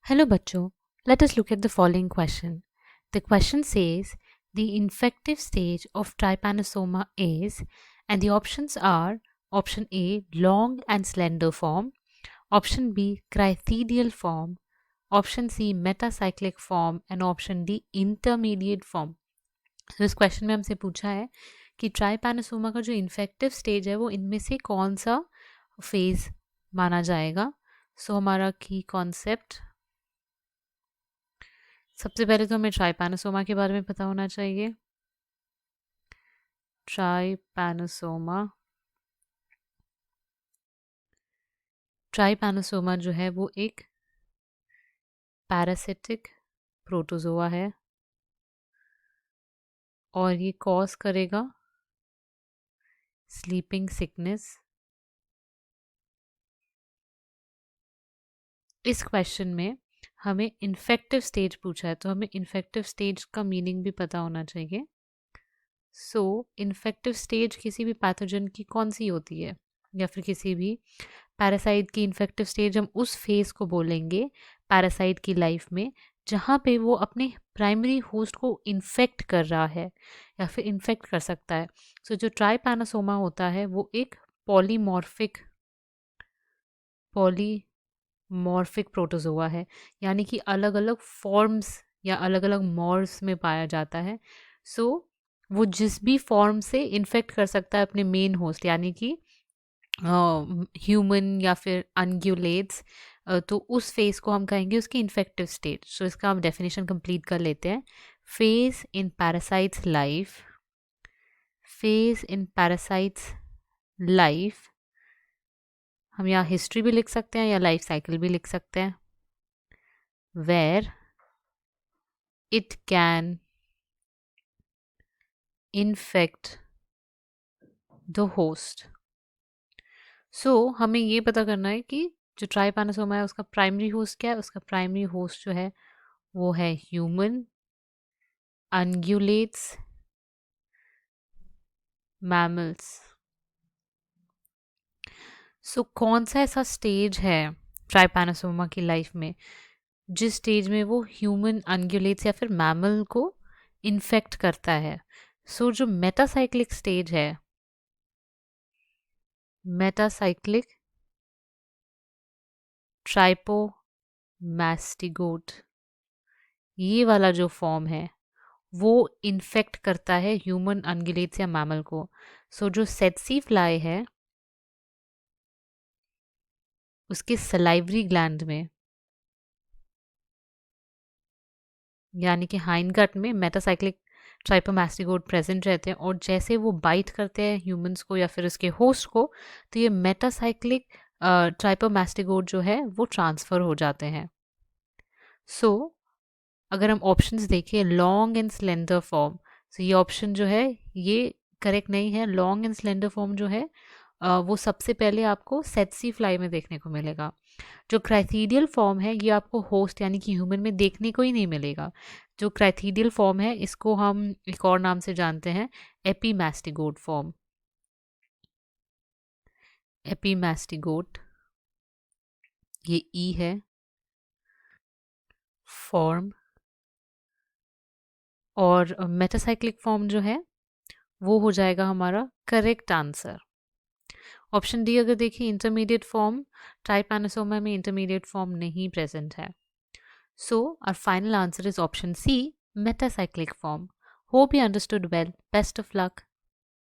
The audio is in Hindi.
Hello, bachcho. Let us look at the following question. The question says the infective stage of trypanosoma is, and the options are option A, long and slender form, option B, cryphidial form, option C, metacyclic form, and option D, intermediate form. तो इस क्वेश्चन में हमसे पूछा है कि ट्राइपैनोसोमा का जो इन्फेक्टिव स्टेज है वो इनमें से कौन सा फेज माना जाएगा. सो हमारा की कॉन्सेप्ट, सबसे पहले तो हमें ट्राइपैनोसोमा के बारे में पता होना चाहिए. ट्राइपैनोसोमा ट्राइपैनोसोमा जो है वो एक पैरासिटिक प्रोटोजोआ है और ये कॉज करेगा स्लीपिंग सिकनेस. इस क्वेश्चन में हमें इन्फेक्टिव स्टेज पूछा है तो हमें इन्फेक्टिव स्टेज का मीनिंग भी पता होना चाहिए. सो इन्फेक्टिव स्टेज किसी भी पैथोजन की कौन सी होती है, या फिर किसी भी पैरासाइट की इन्फेक्टिव स्टेज हम उस फेज को बोलेंगे पैरासाइट की लाइफ में जहाँ पे वो अपने प्राइमरी होस्ट को इन्फेक्ट कर रहा है या फिर इन्फेक्ट कर सकता है. सो जो ट्राइपैनोसोमा होता है वो एक पॉलीमॉर्फिक प्रोटोजोआ है, यानी कि अलग अलग फॉर्म्स या अलग अलग मॉर्फ्स में पाया जाता है. सो वो जिस भी फॉर्म से इन्फेक्ट कर सकता है अपने मेन होस्ट, यानी कि ह्यूमन या फिर अनग्यूलेट्स, तो उस फेज को हम कहेंगे उसकी इन्फेक्टिव स्टेज. सो इसका हम डेफिनेशन कंप्लीट कर लेते हैं. फेज इन पैरासाइट्स लाइफ, हम यहाँ हिस्ट्री भी लिख सकते हैं या लाइफ साइकिल भी लिख सकते हैं. Where it can infect the host. So हमें ये पता करना है कि जो ट्राइपैनोसोमा है उसका प्राइमरी होस्ट क्या है. उसका प्राइमरी होस्ट जो है वो है ह्यूमन, अनग्यूलेट्स, मैमल्स. सो कौन सा ऐसा स्टेज है ट्राइपैनोसोमा की लाइफ में जिस स्टेज में वो ह्यूमन, अनग्यूलेट्स या फिर मैमल को इन्फेक्ट करता है. सो जो मेटासाइक्लिक स्टेज है, मेटासाइक्लिक ट्राइपोमैस्टिगोट, ये वाला जो फॉर्म है वो इन्फेक्ट करता है ह्यूमन, अनगिलेट्स या मैमल को. सो जो सेट्सी फ्लाई है उसके सलाइवरी ग्लैंड में, यानी कि हाइंडगट में मेटासाइक्लिक ट्राइपोमैस्टिगोट प्रेजेंट रहते हैं और जैसे वो बाइट करते हैं ह्यूमंस को या फिर उसके होस्ट को तो ये मेटासाइक्लिक ट्राइपोमैस्टिगोट जो है वो ट्रांसफ़र हो जाते हैं. सो अगर हम ऑप्शंस देखें, लॉन्ग एंड स्लेंडर फॉर्म, तो ये ऑप्शन जो है ये करेक्ट नहीं है. लॉन्ग एंड स्लेंडर फॉर्म जो है वो सबसे पहले आपको सेट्सी फ्लाई में देखने को मिलेगा. जो क्राइथीडियल फॉर्म है ये आपको होस्ट यानी कि ह्यूमन में देखने को ही नहीं मिलेगा. जो क्राइथीडियल फॉर्म है इसको हम एक और नाम से जानते हैं, एपीमैस्टिगोट फॉर्म. एपीमैस्टिगोट, ये ई है फॉर्म. और मेटासाइक्लिक फॉर्म जो है वो हो जाएगा हमारा करेक्ट आंसर. ऑप्शन डी अगर देखिए, इंटरमीडिएट फॉर्म, ट्राइपैनोसोमा में इंटरमीडिएट फॉर्म नहीं प्रेजेंट है. So our final answer is option C, metacyclic form. Hope you understood well. Best of luck.